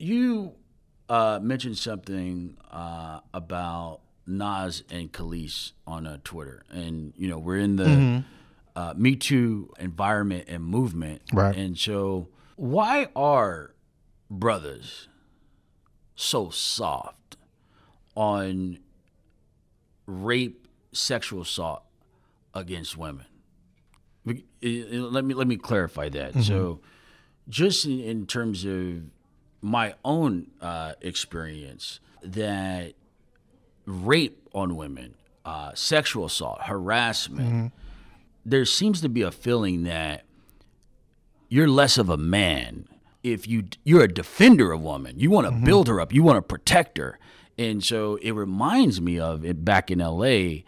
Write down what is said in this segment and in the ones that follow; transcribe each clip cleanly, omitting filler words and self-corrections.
You mentioned something about Nas and Khalees on Twitter, and we're in the MeToo environment and movement, right? And so, why are brothers so soft on rape, sexual assault against women? Let me clarify that. So, just in terms of my own experience, that rape on women, sexual assault, harassment, there seems to be a feeling that you're less of a man if you're a defender of woman. You want to build her up. You want to protect her. And so it reminds me of it back in L.A.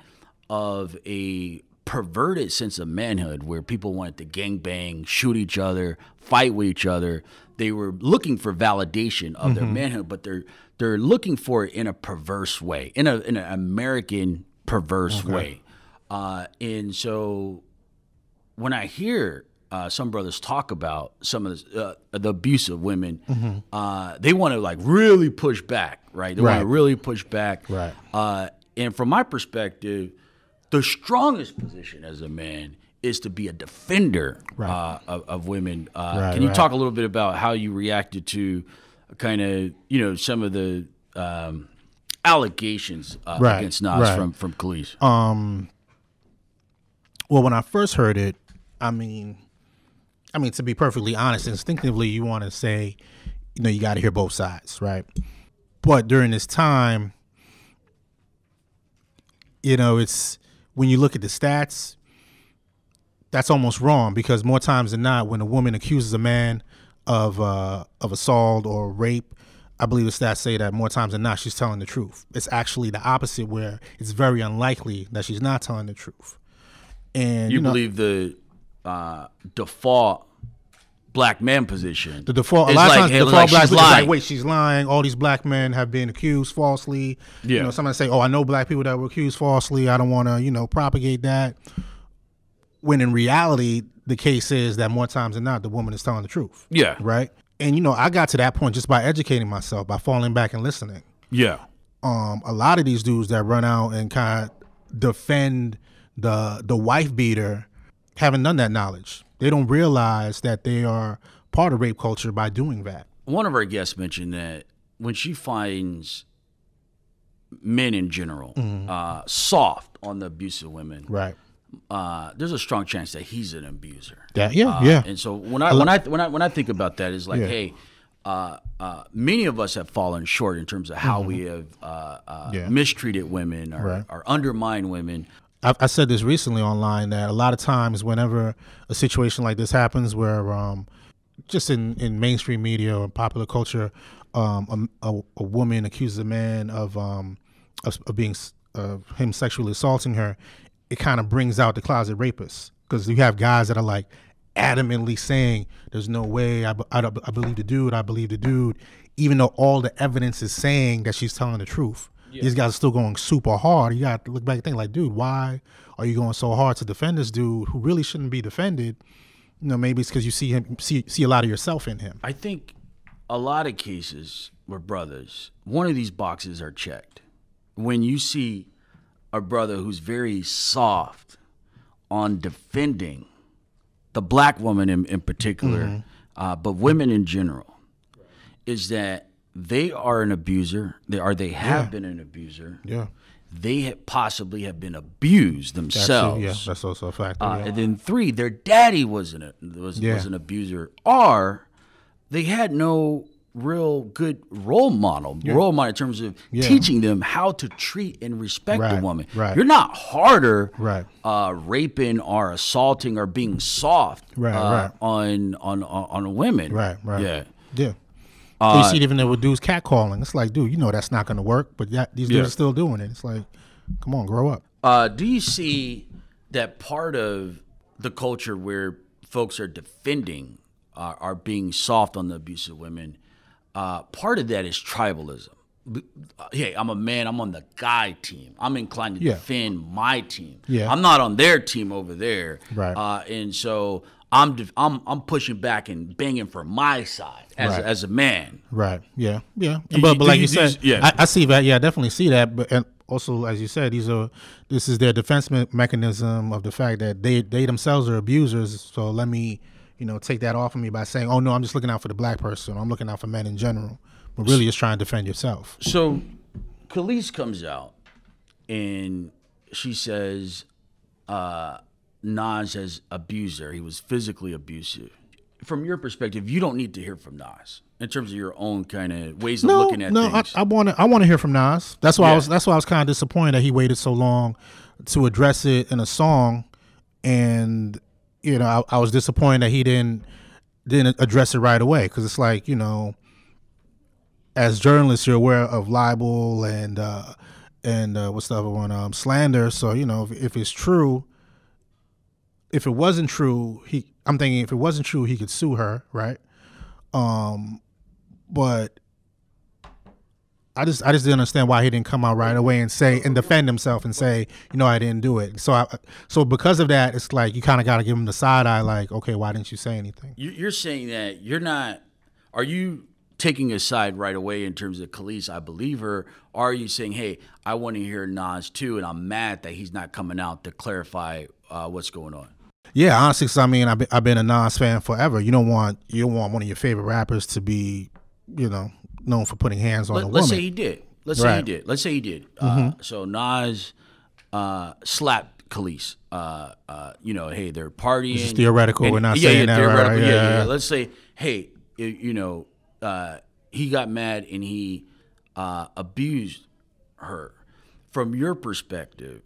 of a perverted sense of manhood where people wanted to gangbang, shoot each other, fight with each other. They were looking for validation of their manhood, but they're looking for it in a perverse way, in an American perverse way. And so when I hear some brothers talk about some of the abuse of women, they want to like really push back, right? They want to really push back. Right. And from my perspective, the strongest position as a man is to be a defender of women. Can you talk a little bit about how you reacted to kind of, some of the allegations against Nas from Khalees? Well, when I first heard it, I mean, to be perfectly honest, instinctively you want to say, you got to hear both sides, right? But during this time, it's when you look at the stats, that's almost wrong, because more times than not, when a woman accuses a man of assault or rape, I believe the stats say that more times than not, she's telling the truth. It's actually the opposite, where it's very unlikely that she's not telling the truth. And you believe the default black man position? The default, a lot of times, the default black man is like, wait, she's lying. All these black men have been accused falsely. Yeah. Somebody say, oh, I know black people that were accused falsely. I don't want to, propagate that. When in reality, the case is that more times than not, the woman is telling the truth. Yeah. Right. And, I got to that point just by educating myself, by falling back and listening. Yeah. A lot of these dudes that run out and kind of defend the wife beater haven't done that knowledge. They don't realize that they are part of rape culture by doing that. One of our guests mentioned that when she finds men in general soft on the abuse of women, right? There's a strong chance that he's an abuser. Yeah. And so when I think about that, it's like, hey, many of us have fallen short in terms of how we have mistreated women or undermined women. I said this recently online, that a lot of times whenever a situation like this happens, where just in mainstream media or popular culture, a woman accuses a man of him sexually assaulting her, it kind of brings out the closet rapist, because you have guys that are like adamantly saying, there's no way, I believe the dude, even though all the evidence is saying that she's telling the truth. Yeah. These guys are still going super hard. You got to look back and think like, dude, why are you going so hard to defend this dude who really shouldn't be defended? Maybe it's because you see a lot of yourself in him. I think a lot of cases where brothers, one of these boxes are checked. When you see a brother who's very soft on defending the black woman in particular, but women in general, is that they are an abuser. They have been an abuser. Yeah. They possibly have been abused themselves. That's also a factor. And then 3, their daddy was an abuser, or they had no real good role model in terms of teaching them how to treat and respect a woman. Right. You're not harder raping or assaulting or being soft on women. Right. Yeah. So you see it even there with dudes catcalling. It's like, dude, that's not going to work, but these dudes are still doing it. It's like, come on, grow up. Do you see that part of the culture where folks are defending, are being soft on the abuse of women? Part of that is tribalism. Hey, I'm a man. I'm on the guy team. I'm inclined to defend my team. Yeah. I'm not on their team over there. Right. And so I'm pushing back and banging for my side as a man. Right. Yeah. Yeah. But like you said, I see that. Yeah, I definitely see that. But and also, as you said, this is their defense mechanism of the fact that they themselves are abusers. So let me, take that off of me by saying, oh no, I'm just looking out for the black person. I'm looking out for men in general. But really, just trying to defend yourself. So, Khalees comes out and she says, Nas has abused her. He was physically abusive. From your perspective, you don't need to hear from Nas in terms of your own kind of ways of looking at things. I want to hear from Nas. That's why I was kind of disappointed that he waited so long to address it in a song, and I was disappointed that he didn't address it right away, because it's like, as journalists, you're aware of libel and what's the other one, slander. So if it's true. If it wasn't true, I'm thinking if it wasn't true, he could sue her, right? But I just didn't understand why he didn't come out right away and say and defend himself and say, I didn't do it. So because of that, it's like you kind of got to give him the side eye, like, okay, why didn't you say anything? You're saying that you're not. Are you taking a side right away in terms of Khalees, I believe her? Or are you saying, hey, I want to hear Nas too, and I'm mad that he's not coming out to clarify what's going on? Yeah, honestly, 'cause I've been a Nas fan forever. You don't want one of your favorite rappers to be, known for putting hands on a woman. Let's say he did. Let's say he did. So Nas slapped Khalees. Hey, they're partying. This is theoretical. We're not saying that, right? Yeah. Let's say, hey, he got mad and he abused her. From your perspective,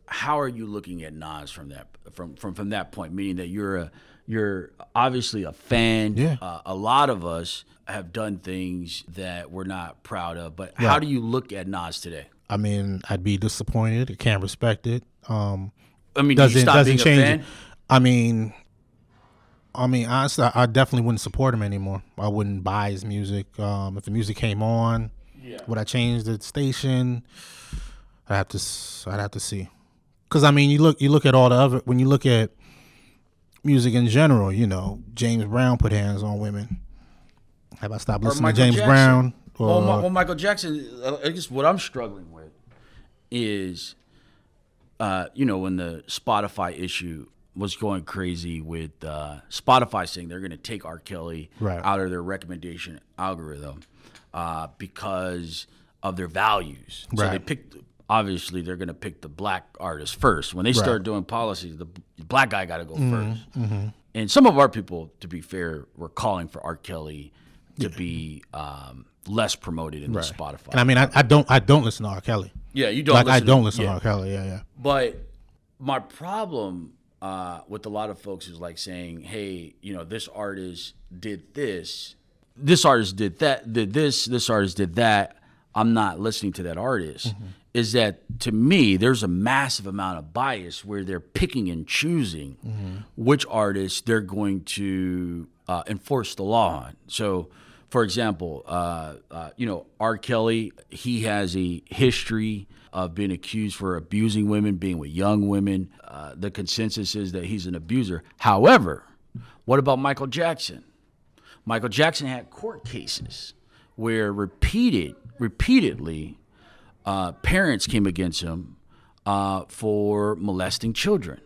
how are you looking at Nas from that point? Meaning that you're obviously a fan. Yeah. A lot of us have done things that we're not proud of. But how do you look at Nas today? I mean, I'd be disappointed. I can't respect it. Do you stop being a fan? I mean, honestly, I definitely wouldn't support him anymore. I wouldn't buy his music. If the music came on, would I change the station? I'd have to see. Because you look at all the other, when you look at music in general, James Brown put hands on women. Have I stopped listening to James Brown? Well, Michael Jackson, I guess what I'm struggling with is, when the Spotify issue was going crazy with Spotify saying they're going to take R. Kelly out of their recommendation algorithm because of their values. So they picked. Obviously, they're going to pick the black artist first. When they start doing policies, the black guy got to go first. Mm-hmm. And some of our people, to be fair, were calling for R. Kelly to be less promoted in the Spotify. And I don't listen to R. Kelly. Yeah, you don't. I don't listen to R. Kelly. Yeah. But my problem with a lot of folks is like saying, hey, this artist did this, this artist did that, did this artist did that. I'm not listening to that artist. Mm-hmm. Is that, to me, there's a massive amount of bias where they're picking and choosing which artists they're going to enforce the law on. So, for example, R. Kelly, he has a history of being accused for abusing women, being with young women. The consensus is that he's an abuser. However, what about Michael Jackson? Michael Jackson had court cases where repeatedly parents came against him for molesting children.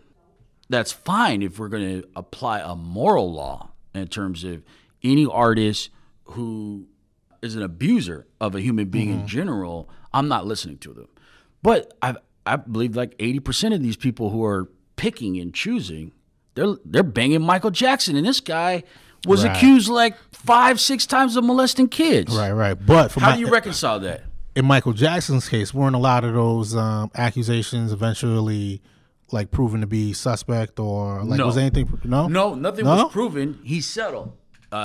That's fine if we're going to apply a moral law in terms of any artist who is an abuser of a human being in general. I'm not listening to them. But I believe like 80% of these people who are picking and choosing, they're banging Michael Jackson, and this guy was accused like 5-6 times of molesting kids. Right. But how do you reconcile that? In Michael Jackson's case, weren't a lot of those accusations eventually like proven to be suspect, or like was anything? No, nothing was proven. He settled,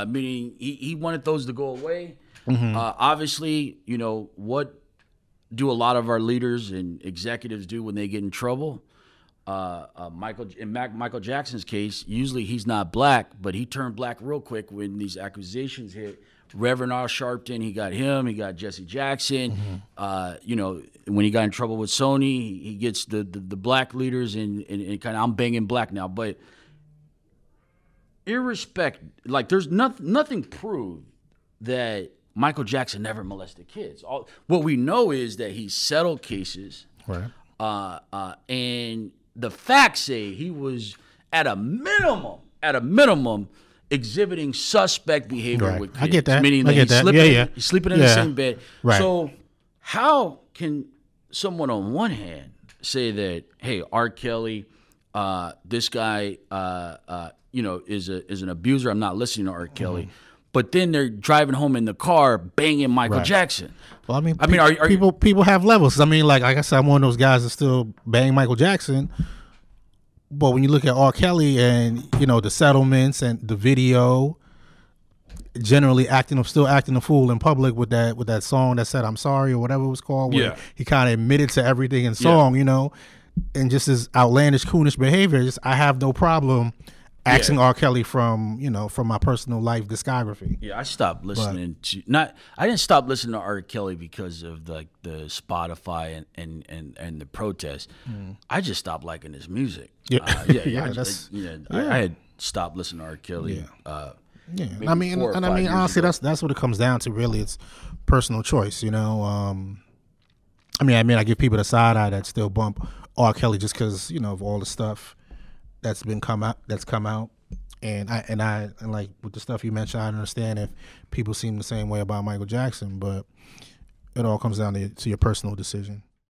meaning he wanted those to go away. Obviously, what do a lot of our leaders and executives do when they get in trouble? Michael Jackson's case, usually he's not black, but he turned black real quick when these accusations hit. Reverend Al Sharpton, he got him. He got Jesse Jackson. When he got in trouble with Sony, he gets the black leaders and kind of, I'm banging black now. But irrespective, like there's nothing proved that Michael Jackson never molested kids. What we know is that he settled cases, Right. And the facts say he was at a minimum exhibiting suspect behavior Right. with kids. I get that. Meaning I that get that. he's sleeping in the same bed. Right. So how can someone on one hand say that, hey, R. Kelly, this guy, is an abuser. I'm not listening to R. Kelly. Mm-hmm. But then they're driving home in the car banging Michael Jackson. Well, people have levels. I mean, like I said, I'm one of those guys that still bang Michael Jackson. But when you look at R. Kelly and the settlements and the video, generally still acting a fool in public with that song that said "I'm sorry" or whatever it was called. Where he kind of admitted to everything in song, and just his outlandish, coonish behavior. I have no problem asking R. Kelly from my personal life discography. Yeah, I stopped listening I didn't stop listening to R. Kelly because of the Spotify and the protests. I just stopped liking his music. I had stopped listening to R. Kelly. I mean, honestly, that's what it comes down to. Really, it's personal choice. I give people the side eye that still bump R. Kelly just because of all the stuff that's come out, and like with the stuff you mentioned, I understand if people seem the same way about Michael Jackson, but it all comes down to your personal decision.